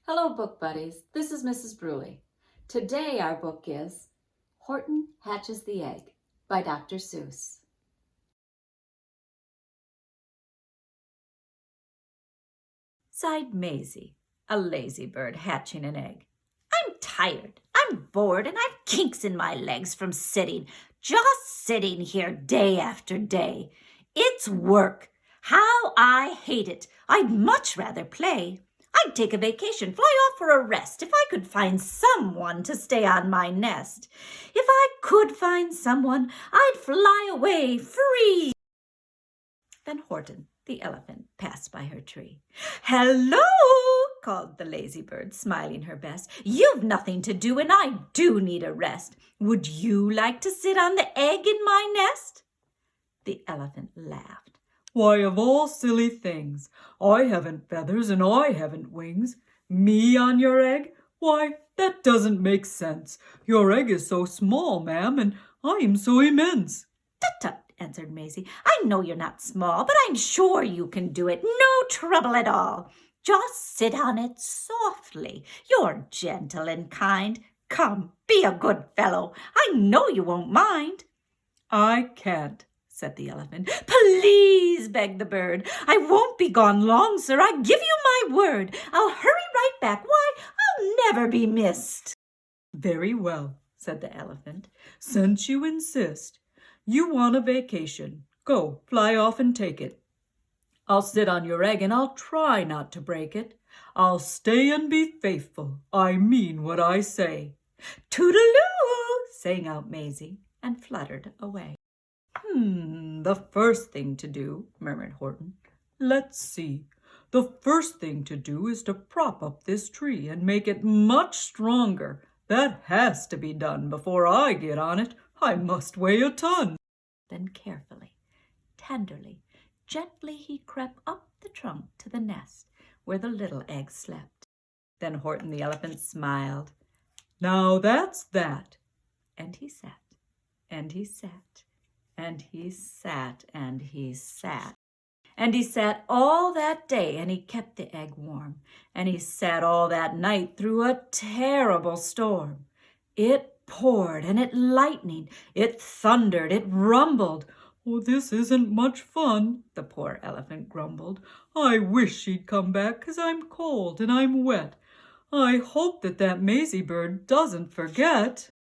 Hello, book buddies. This is Mrs. Bruley. Today our book is Horton Hatches the Egg by Dr. Seuss. Sighed Maisie, a lazy bird hatching an egg. I'm tired, I'm bored, and I've kinks in my legs from just sitting here day after day. It's work. How I hate it. I'd much rather play. I'd take a vacation, fly off for a rest, if I could find someone to stay on my nest. If I could find someone, I'd fly away free. Then Horton, the elephant, passed by her tree. "Hello!" called the lazy bird, smiling her best. "You've nothing to do, and I do need a rest. Would you like to sit on the egg in my nest?" The elephant laughed. "Why, of all silly things, I haven't feathers and I haven't wings. Me on your egg? Why, that doesn't make sense. Your egg is so small, ma'am, and I'm so immense." "Tut-tut," answered Maisie. "I know you're not small, but I'm sure you can do it. No trouble at all. Just sit on it softly. You're gentle and kind. Come, be a good fellow. I know you won't mind." "I can't," said the elephant. "Please," begged the bird. "I won't be gone long, sir. I give you my word. I'll hurry right back. Why, I'll never be missed." "Very well," said the elephant. "Since you insist, you want a vacation. Go, fly off and take it. I'll sit on your egg and I'll try not to break it. I'll stay and be faithful. I mean what I say." "Toodaloo," sang out Maisie, and fluttered away. The first thing to do," murmured Horton. "Let's see. The first thing to do is to prop up this tree and make it much stronger. That has to be done before I get on it. I must weigh a ton." Then carefully, tenderly, gently he crept up the trunk to the nest where the little egg slept. Then Horton the elephant smiled. "Now that's that." And he sat, and he sat, and he sat, and he sat. And he sat all that day, and he kept the egg warm. And he sat all that night through a terrible storm. It poured, and it lightened, it thundered, it rumbled. "Oh, this isn't much fun," the poor elephant grumbled. "I wish she'd come back, 'cause I'm cold and I'm wet. I hope that Maisie bird doesn't forget."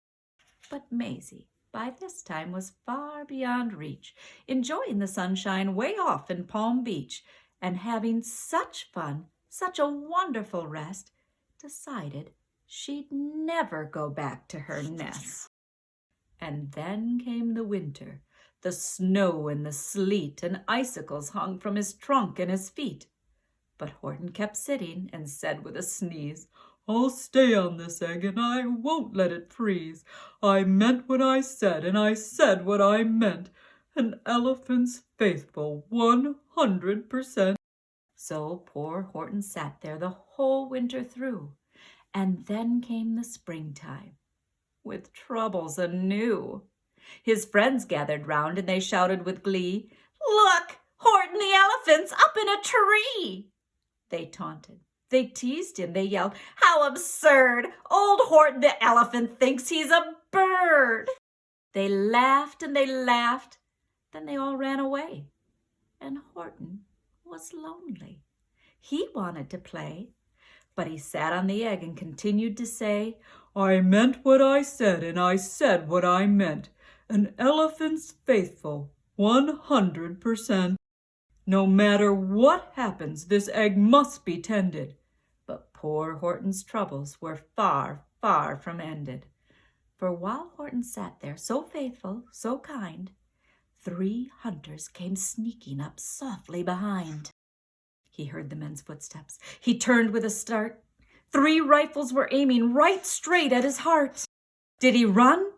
But Maisie, by this time, was far beyond reach, enjoying the sunshine way off in Palm Beach, and having such fun, such a wonderful rest, decided she'd never go back to her nest. And then came the winter. The snow and the sleet and icicles hung from his trunk and his feet. But Horton kept sitting and said with a sneeze, "I'll stay on this egg and I won't let it freeze. I meant what I said and I said what I meant. An elephant's faithful 100%. So poor Horton sat there the whole winter through. And then came the springtime, with troubles anew. His friends gathered round, and they shouted with glee, "Look, Horton the elephant's up in a tree!" They taunted, they teased him, they yelled, "How absurd! Old Horton the elephant thinks he's a bird!" They laughed and they laughed, then they all ran away. And Horton was lonely. He wanted to play, but he sat on the egg and continued to say, "I meant what I said and I said what I meant. An elephant's faithful 100%. No matter what happens, this egg must be tended." But poor Horton's troubles were far, far from ended. For while Horton sat there, so faithful, so kind, 3 hunters came sneaking up softly behind. He heard the men's footsteps. He turned with a start. 3 rifles were aiming right straight at his heart. Did he run?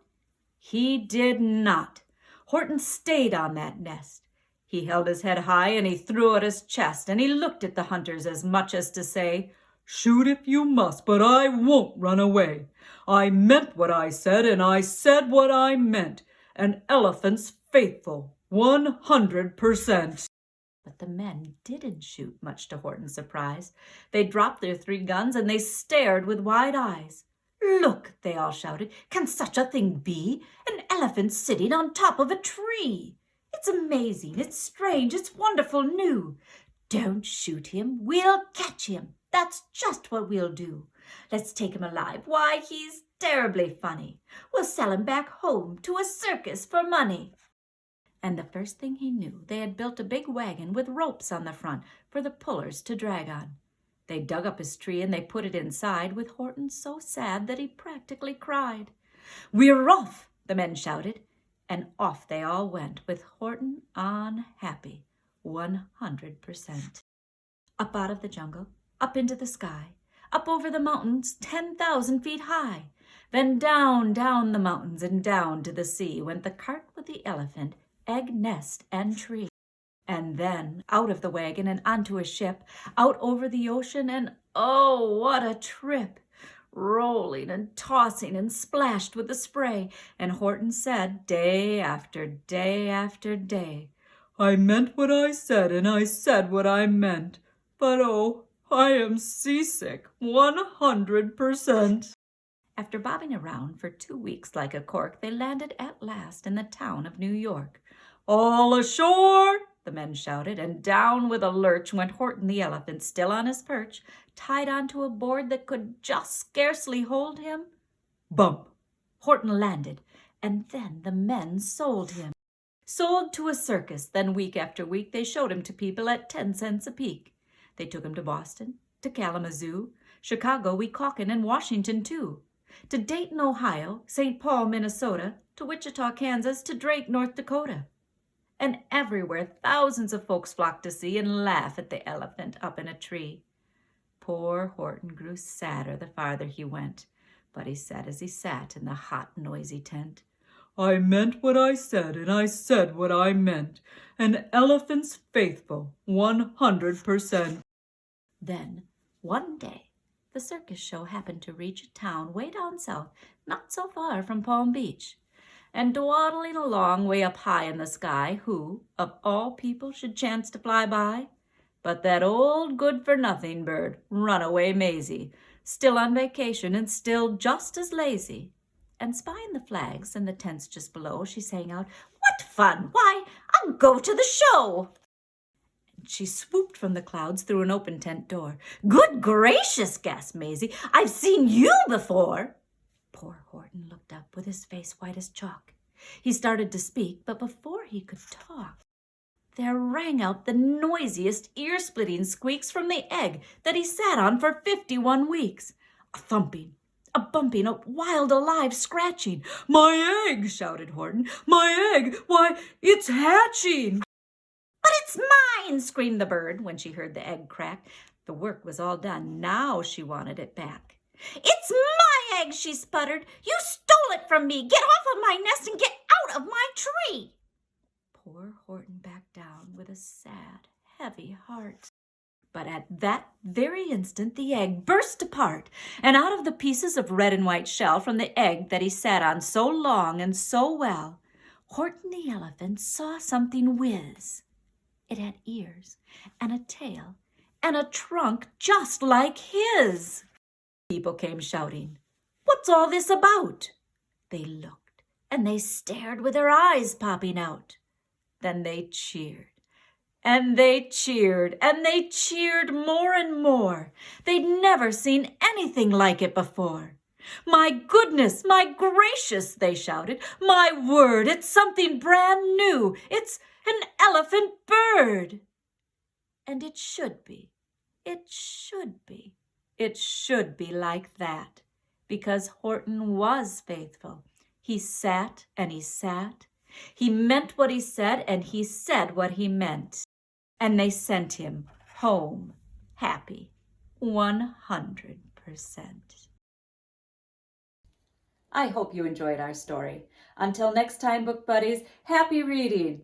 He did not. Horton stayed on that nest. He held his head high and he threw out his chest, and he looked at the hunters as much as to say, "Shoot if you must, but I won't run away. I meant what I said and I said what I meant. An elephant's faithful 100%. But the men didn't shoot, much to Horton's surprise. They dropped their 3 guns and they stared with wide eyes. "Look," they all shouted, "can such a thing be? An elephant sitting on top of a tree! It's amazing, it's strange, it's wonderful new. Don't shoot him, we'll catch him. That's just what we'll do. Let's take him alive. Why, he's terribly funny. We'll sell him back home to a circus for money." And the first thing he knew, they had built a big wagon with ropes on the front for the pullers to drag on. They dug up his tree and they put it inside, with Horton so sad that he practically cried. "We're off," the men shouted, and off they all went, with Horton on happy, 100%. Up out of the jungle, up into the sky, up over the mountains 10,000 feet high. Then down, down the mountains and down to the sea went the cart with the elephant, egg, nest, and tree. And then out of the wagon and onto a ship, out over the ocean, and oh, what a trip! Rolling and tossing and splashed with the spray, and Horton said day after day after day, I meant what I said, and I said what I meant. But oh, I am seasick, 100%. After bobbing around for 2 weeks like a cork, they landed at last in the town of New York. "All ashore!" the men shouted, and down with a lurch went Horton the elephant, still on his perch, tied onto a board that could just scarcely hold him. Bump! Horton landed, and then the men sold him. Sold to a circus. Then week after week they showed him to people at 10 cents a peek. They took him to Boston, to Kalamazoo, Chicago, Weehawken, and Washington too, to Dayton, Ohio, St. Paul, Minnesota, to Wichita, Kansas, to Drake, North Dakota. And everywhere thousands of folks flocked to see and laugh at the elephant up in a tree. Poor Horton grew sadder the farther he went, but he said as he sat in the hot, noisy tent, I meant what I said, and I said what I meant. An elephant's faithful, 100%. Then, one day, the circus show happened to reach a town way down south, not so far from Palm Beach. And dawdling along way up high in the sky, who, of all people, should chance to fly by? But that old good-for-nothing bird, Runaway Maisie, still on vacation and still just as lazy. And spying the flags and the tents just below, she sang out, "What fun! Why, I'll go to the show!" And she swooped from the clouds through an open tent door. "Good gracious," gasped Maisie, "I've seen you before!" Poor Horton looked up with his face white as chalk. He started to speak, but before he could talk, there rang out the noisiest, ear-splitting squeaks from the egg that he sat on for 51 weeks. A thumping, a bumping, a wild, alive scratching. My egg, shouted Horton. My egg! Why, it's hatching! But it's mine, screamed the bird when she heard the egg crack. The work was all done. Now she wanted it back. "It's my egg," she sputtered. "You stole it from me. Get off of my nest and get out of my tree." Poor Horton backed down with a sad, heavy heart. But at that very instant the egg burst apart, and out of the pieces of red and white shell from the egg that he sat on so long and so well, Horton the elephant saw something whiz. It had ears and a tail and a trunk just like his. People came shouting, "What's all this about?" They looked, and they stared with their eyes popping out. Then they cheered, and they cheered, and they cheered more and more. They'd never seen anything like it before. "My goodness, my gracious," they shouted. "My word, it's something brand new. It's an elephant bird." And it should be. It should be. It should be like that, because Horton was faithful. He sat and he sat. He meant what he said, and he said what he meant. And they sent him home happy, 100%. I hope you enjoyed our story. Until next time, book buddies, happy reading!